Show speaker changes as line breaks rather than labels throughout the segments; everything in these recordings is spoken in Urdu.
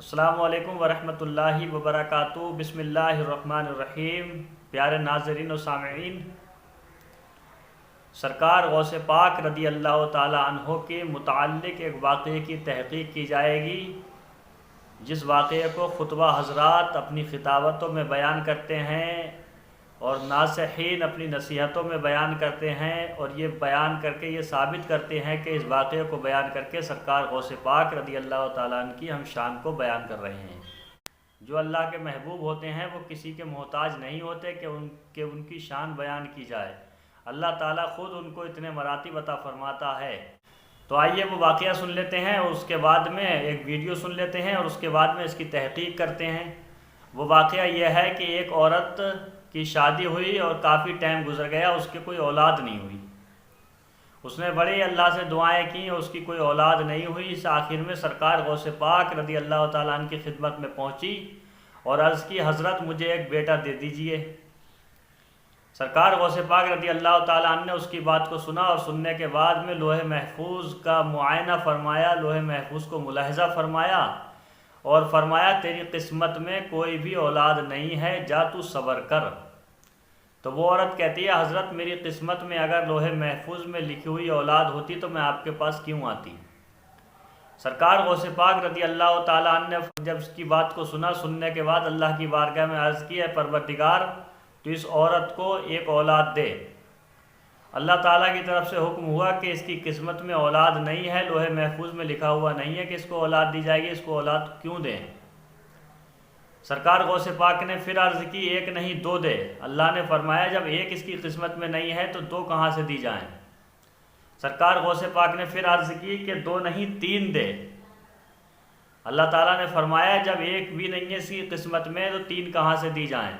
السلام علیکم ورحمۃ اللہ وبرکاتہ۔ بسم اللہ الرحمن الرحیم۔ پیارے ناظرین و سامعین، سرکار غوث پاک رضی اللہ تعالی عنہ کے متعلق ایک واقعے کی تحقیق کی جائے گی، جس واقعے کو خطبہ حضرات اپنی خطابتوں میں بیان کرتے ہیں اور ناصحین اپنی نصیحتوں میں بیان کرتے ہیں، اور یہ بیان کر کے یہ ثابت کرتے ہیں کہ اس واقعے کو بیان کر کے سرکار غوث پاک رضی اللہ تعالیٰ عنہ کی ہم شان کو بیان کر رہے ہیں۔ جو اللہ کے محبوب ہوتے ہیں وہ کسی کے محتاج نہیں ہوتے کہ ان کی شان بیان کی جائے۔ اللہ تعالیٰ خود ان کو اتنے مراتب عطا فرماتا ہے۔ تو آئیے وہ واقعہ سن لیتے ہیں، اور اس کے بعد میں ایک ویڈیو سن لیتے ہیں، اور اس کے بعد میں اس کی تحقیق کرتے ہیں۔ وہ واقعہ یہ ہے کہ ایک عورت کی شادی ہوئی اور کافی ٹائم گزر گیا، اس کی کوئی اولاد نہیں ہوئی۔ اس نے بڑی اللہ سے دعائیں کی اور اس کی کوئی اولاد نہیں ہوئی۔ اس آخر میں سرکار غوث پاک رضی اللہ تعالیٰ عنہ کی خدمت میں پہنچی اور عرض کی، حضرت مجھے ایک بیٹا دے دیجئے۔ سرکار غوث پاک رضی اللہ تعالیٰ عنہ نے اس کی بات کو سنا، اور سننے کے بعد میں لوح محفوظ کا معائنہ فرمایا، لوح محفوظ کو ملاحظہ فرمایا اور فرمایا تیری قسمت میں کوئی بھی اولاد نہیں ہے، جا تو صبر کر۔ تو وہ عورت کہتی ہے، حضرت میری قسمت میں اگر لوح محفوظ میں لکھی ہوئی اولاد ہوتی تو میں آپ کے پاس کیوں آتی؟ سرکار غوث پاک رضی اللہ تعالیٰ عنہ نے جب اس کی بات کو سنا، سننے کے بعد اللہ کی بارگاہ میں عرض کی، اے پروردگار تو اس عورت کو ایک اولاد دے۔ اللہ تعالیٰ کی طرف سے حکم ہوا کہ اس کی قسمت میں اولاد نہیں ہے، لوح محفوظ میں لکھا ہوا نہیں ہے کہ اس کو اولاد دی جائے گی، اس کو اولاد کیوں دیں؟ سرکار غوث پاک نے پھر عرض کی، ایک نہیں دو دے۔ اللہ نے فرمایا جب ایک اس کی قسمت میں نہیں ہے تو دو کہاں سے دی جائیں؟ سرکار غوث پاک نے پھر عرض کی کہ دو نہیں تین دے۔ اللہ تعالیٰ نے فرمایا جب ایک بھی نہیں ہے اس کی قسمت میں تو تین کہاں سے دی جائیں؟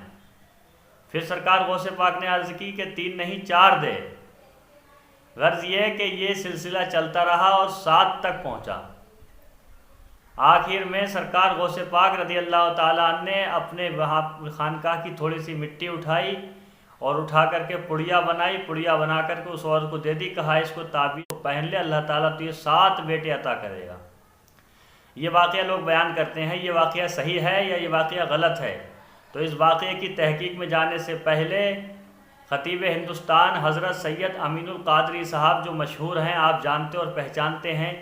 پھر سرکار غوث پاک نے عرض کی کہ تین نہیں چار دے۔ غرض یہ کہ یہ سلسلہ چلتا رہا اور 7 تک پہنچا۔ آخر میں سرکار غوث پاک رضی اللہ تعالیٰ عنہ نے اپنے خانقاہ کی تھوڑی سی مٹی اٹھائی اور اٹھا کر کے پڑیا بنائی، پڑیا بنا کر کے اس عورت کو دے دی، کہا اس کو تعبیر پہن لے، اللہ تعالیٰ تو یہ 7 بیٹے عطا کرے گا۔ یہ واقعہ لوگ بیان کرتے ہیں، یہ واقعہ صحیح ہے یا یہ واقعہ غلط ہے؟ تو اس واقعے کی تحقیق میں جانے سے پہلے خطیب ہندوستان حضرت سید امین القادری صاحب جو مشہور ہیں، آپ جانتے اور پہچانتے ہیں،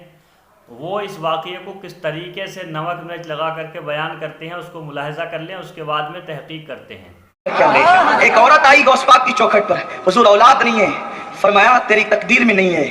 وہ اس واقعے کو کس طریقے سے نمک مرچ لگا کر کے بیان کرتے ہیں، اس کو ملاحظہ کر لیں، اس کے بعد میں تحقیق کرتے ہیں۔
ایک عورت آئی غوث پاک کی چوکھٹ پر، حضور اولاد نہیں ہے، فرمایا تیری تقدیر میں نہیں ہے،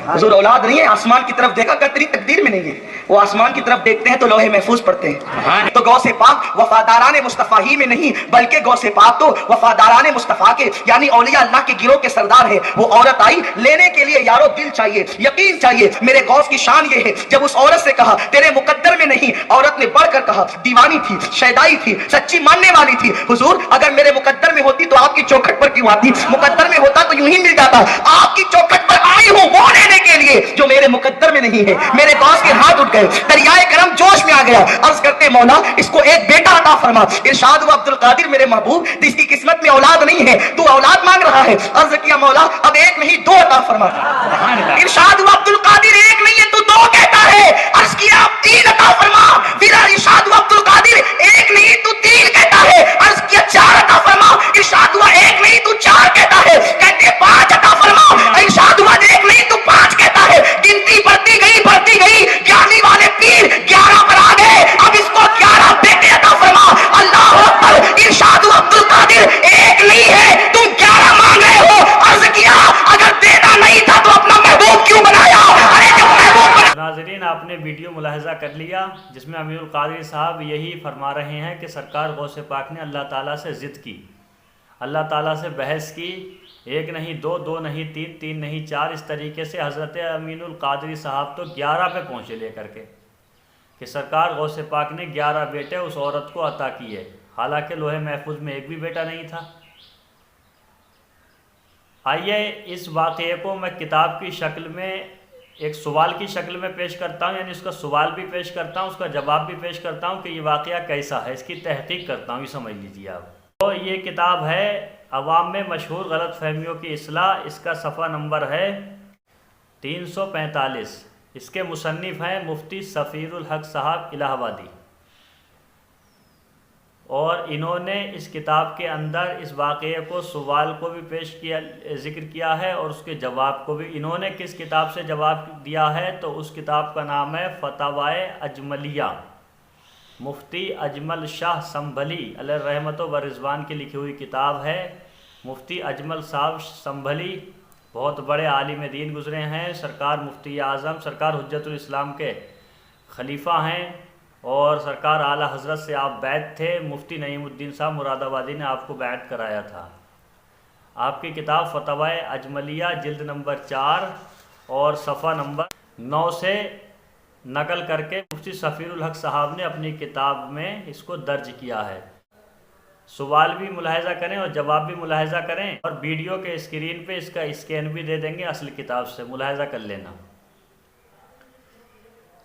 حضور اولاد نہیں ہے، آسمان کی طرف دیکھا کر تیری تقدیر میں نہیں ہے۔ وہ آسمان کی طرف دیکھتے ہیں تو لوح محفوظ پڑھتے ہیں، تو غوث پاک وفاداران مصطفیٰ ہی میں نہیں بلکہ غوث پاک تو وفاداران مصطفیٰ کے یعنی اولیاء اللہ کے گروہ کے سردار ہے۔ وہ عورت آئی لینے کے لیے، یارو دل چاہیے، یقین چاہیے۔ میرے غوث کی شان یہ ہے، جب اس عورت سے کہا تیرے مقدر میں نہیں، عورت نے بڑھ کر کہا دیوانی تھی، شیدائی تھی، سچی ماننے والی تھی، حضور اگر میرے مقدر میں ہوتی تو آپ کی چوکھٹ پر کیوں آتی؟ مقدر میں ہوتا تو یوں ہی مل جاتا، آپ کی چوکھٹ پر آئی ہوں وہ لینے کے لیے جو میرے مقدر میں نہیں ہے۔ میرے غوث کے ہاتھ اٹھ گئے، دریائے کرم جوش میں آ گیا، عرض کرتے مولا اس کو ایک بیٹا عطا فرما۔ ارشاد ہوا عبد القادر میرے محبوب جس کی قسمت میں اولاد نہیں ہے تو اولاد مانگ رہا ہے، عرض کیا مولا اب ایک نہیں دو عطا فرما۔ ارشاد ہوا عبد القادر ایک نہیں ہے تو دو کہتا ہے، عرض کیا اب 3 عطا فرما۔ پھر ارشاد ہوا عبد القادر ایک نہیں تو 3 کہتا ہے، عرض کیا 4 عطا فرما۔ ارشاد ہوا ایک نہیں تو 4 کہتا ہے، کہتے 5 عطا فرما۔ ارشاد ہوا ایک نہیں تو 5 کہتا ہے، گنتی بڑھتی گئی 11 والے پیر 11 پر آ گئے، اب اس کو 11 بیٹے عطا فرما۔ اللہ اکبر۔ ارشاد ہوا عبد القادر ایک نہیں ہے تم 11 مانگ رہے ہو، عرض کیا اگر دینا نہیں تھا تو اپنا محبوب کیوں بنایا؟ ارے جب محبوب بنا۔
ناظرین آپ نے ویڈیو ملاحظہ کر لیا جس میں امیر القادری صاحب یہی فرما رہے ہیں کہ سرکار غوث پاک نے اللہ تعالیٰ سے ضد کی، اللہ تعالیٰ سے بحث کی، ایک نہیں دو، دو نہیں تین، تین نہیں چار، اس طریقے سے حضرت امین القادری صاحب تو 11 پہ پہنچے لے کر کے کہ سرکار غوث پاک نے 11 بیٹے اس عورت کو عطا کیے، حالانکہ لوح محفوظ میں ایک بھی بیٹا نہیں تھا۔ آئیے اس واقعے کو میں کتاب کی شکل میں ایک سوال کی شکل میں پیش کرتا ہوں، یعنی اس کا سوال بھی پیش کرتا ہوں، اس کا جواب بھی پیش کرتا ہوں کہ یہ واقعہ کیسا ہے، اس کی تحقیق کرتا ہوں، یہ سمجھ لیجیے آپ۔ تو یہ کتاب ہے عوام میں مشہور غلط فہمیوں کی اصلاح، اس کا صفحہ نمبر ہے 345، اس کے مصنف ہیں مفتی سفیر الحق صاحب الہ آبادی۔ اور انہوں نے اس کتاب کے اندر اس واقعے کو سوال کو بھی پیش کیا، ذکر کیا ہے، اور اس کے جواب کو بھی۔ انہوں نے کس کتاب سے جواب دیا ہے تو اس کتاب کا نام ہے فتاوائے اجملیہ، مفتی اجمل شاہ سنبھلی علیہ رحمت و رضوان کی لکھی ہوئی کتاب ہے۔ مفتی اجمل صاحب سنبھلی بہت بڑے عالم دین گزرے ہیں، سرکار مفتی اعظم سرکار حجت الاسلام کے خلیفہ ہیں، اور سرکار اعلیٰ حضرت سے آپ بیعت تھے۔ مفتی نعیم الدین صاحب مراد آبادی نے آپ کو بیعت کرایا تھا۔ آپ کی کتاب فتاوائے اجملیہ جلد نمبر 4 اور صفحہ نمبر 9 سے نقل کر کے مفتی صفیر الحق صاحب نے اپنی کتاب میں اس کو درج کیا ہے۔ سوال بھی ملاحظہ کریں اور جواب بھی ملاحظہ کریں، اور ویڈیو کے اسکرین پہ اس کا اسکین بھی دے دیں گے اصل کتاب سے، ملاحظہ کر لینا۔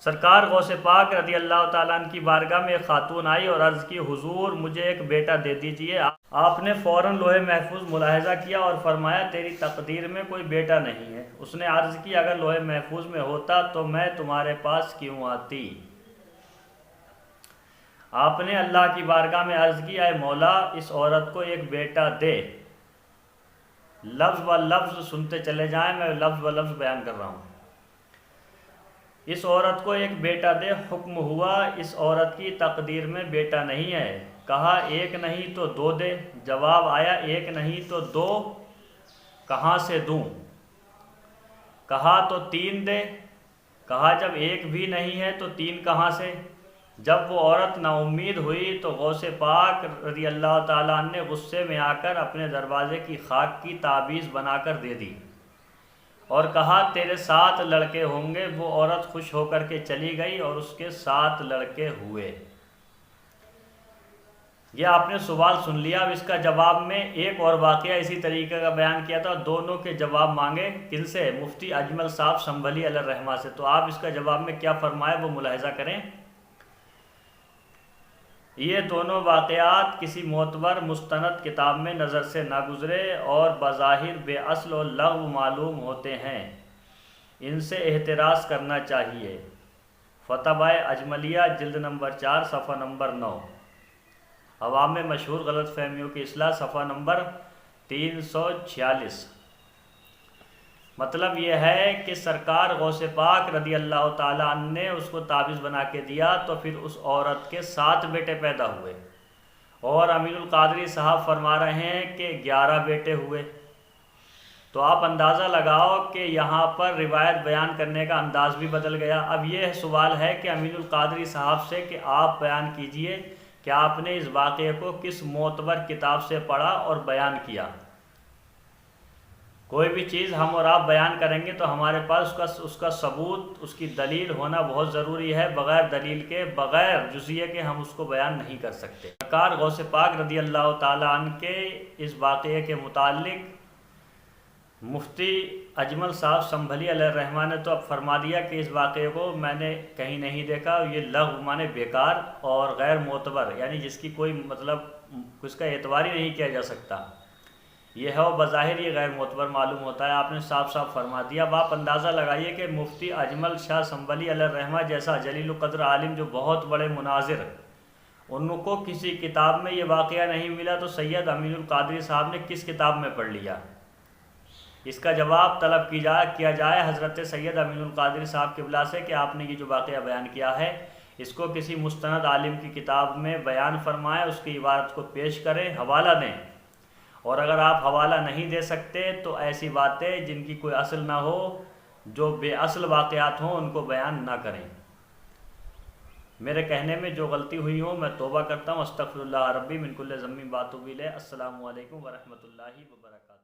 سرکار غوث پاک رضی اللہ تعالیٰ عنہ کی بارگاہ میں ایک خاتون آئی اور عرض کی، حضور مجھے ایک بیٹا دے دیجئے۔ آپ نے فوراً لوح محفوظ ملاحظہ کیا اور فرمایا تیری تقدیر میں کوئی بیٹا نہیں ہے۔ اس نے عرض کی، اگر لوح محفوظ میں ہوتا تو میں تمہارے پاس کیوں آتی؟ آپ نے اللہ کی بارگاہ میں عرض کی، اے مولا اس عورت کو ایک بیٹا دے۔ لفظ و لفظ سنتے چلے جائیں، میں لفظ و لفظ بیان کر رہا ہوں۔ اس عورت کو ایک بیٹا دے۔ حکم ہوا اس عورت کی تقدیر میں بیٹا نہیں ہے۔ کہا ایک نہیں تو 2 دے۔ جواب آیا ایک نہیں تو 2 کہاں سے دوں؟ کہا تو 3 دے۔ کہا جب ایک بھی نہیں ہے تو 3 کہاں سے؟ جب وہ عورت نا امید ہوئی تو غوث پاک رضی اللہ تعالیٰ عنہ نے غصے میں آ کر اپنے دروازے کی خاک کی تعویذ بنا کر دے دی اور کہا تیرے 7 لڑکے ہوں گے۔ وہ عورت خوش ہو کر کے چلی گئی اور اس کے 7 لڑکے ہوئے۔ یہ آپ نے سوال سن لیا۔ اب اس کا جواب میں ایک اور واقعہ اسی طریقے کا بیان کیا تھا، دونوں کے جواب مانگے کن سے؟ مفتی اجمل صاحب سنبھلی علیہ الرحمہ سے۔ تو آپ اس کا جواب میں کیا فرمائے وہ ملاحظہ کریں۔ یہ دونوں واقعات کسی معتبر مستند کتاب میں نظر سے نہ گزرے اور بظاہر بے اصل و لغو معلوم ہوتے ہیں، ان سے احتراز کرنا چاہیے۔ فتاوائے اجملیہ جلد نمبر 4 صفحہ نمبر 9۔ عوام میں مشہور غلط فہمیوں کی اصلاح صفحہ نمبر 346۔ مطلب یہ ہے کہ سرکار غوث پاک رضی اللہ تعالیٰ عنہ نے اس کو تعویذ بنا کے دیا تو پھر اس عورت کے 7 بیٹے پیدا ہوئے، اور امین القادری صاحب فرما رہے ہیں کہ 11 بیٹے ہوئے۔ تو آپ اندازہ لگاؤ کہ یہاں پر روایت بیان کرنے کا انداز بھی بدل گیا۔ اب یہ سوال ہے کہ امین القادری صاحب سے کہ آپ بیان کیجئے کہ آپ نے اس واقعے کو کس معتبر کتاب سے پڑھا اور بیان کیا۔ کوئی بھی چیز ہم اور آپ بیان کریں گے تو ہمارے پاس اس کا ثبوت، اس کی دلیل ہونا بہت ضروری ہے۔ بغیر دلیل کے، بغیر جزیے کے ہم اس کو بیان نہیں کر سکتے۔ سرکار غوث پاک رضی اللہ تعالیٰ عنہ کے اس واقعے کے متعلق مفتی اجمل صاحب سنبھلی علیہ الرحمہ نے تو اب فرما دیا کہ اس واقعے کو میں نے کہیں نہیں دیکھا، یہ لغو مانے بیکار اور غیر معتبر، یعنی جس کی کوئی مطلب اس کا اعتبار ہی نہیں کیا جا سکتا، یہ ہے وہ بظاہر یہ غیر معتبر معلوم ہوتا ہے۔ آپ نے صاف صاف فرما دیا۔ اب آپ اندازہ لگائیے کہ مفتی اجمل شاہ سنبھلی علیہ الرحمہ جیسا جلیل القدر عالم جو بہت بڑے مناظر، ان کو کسی کتاب میں یہ واقعہ نہیں ملا تو سید امین القادری صاحب نے کس کتاب میں پڑھ لیا؟ اس کا جواب طلب کیا جائے حضرت سید امین القادری صاحب قبلہ سے کہ آپ نے یہ جو واقعہ بیان کیا ہے اس کو کسی مستند عالم کی کتاب میں بیان فرمائیں، اس کی عبارت کو پیش کریں، حوالہ دیں، اور اگر آپ حوالہ نہیں دے سکتے تو ایسی باتیں جن کی کوئی اصل نہ ہو، جو بے اصل واقعات ہوں، ان کو بیان نہ کریں۔ میرے کہنے میں جو غلطی ہوئی ہو میں توبہ کرتا ہوں۔ استغفر اللہ ربی من کل ذنب واتوب الیہ۔ السلام علیکم ورحمۃ اللہ وبرکاتہ۔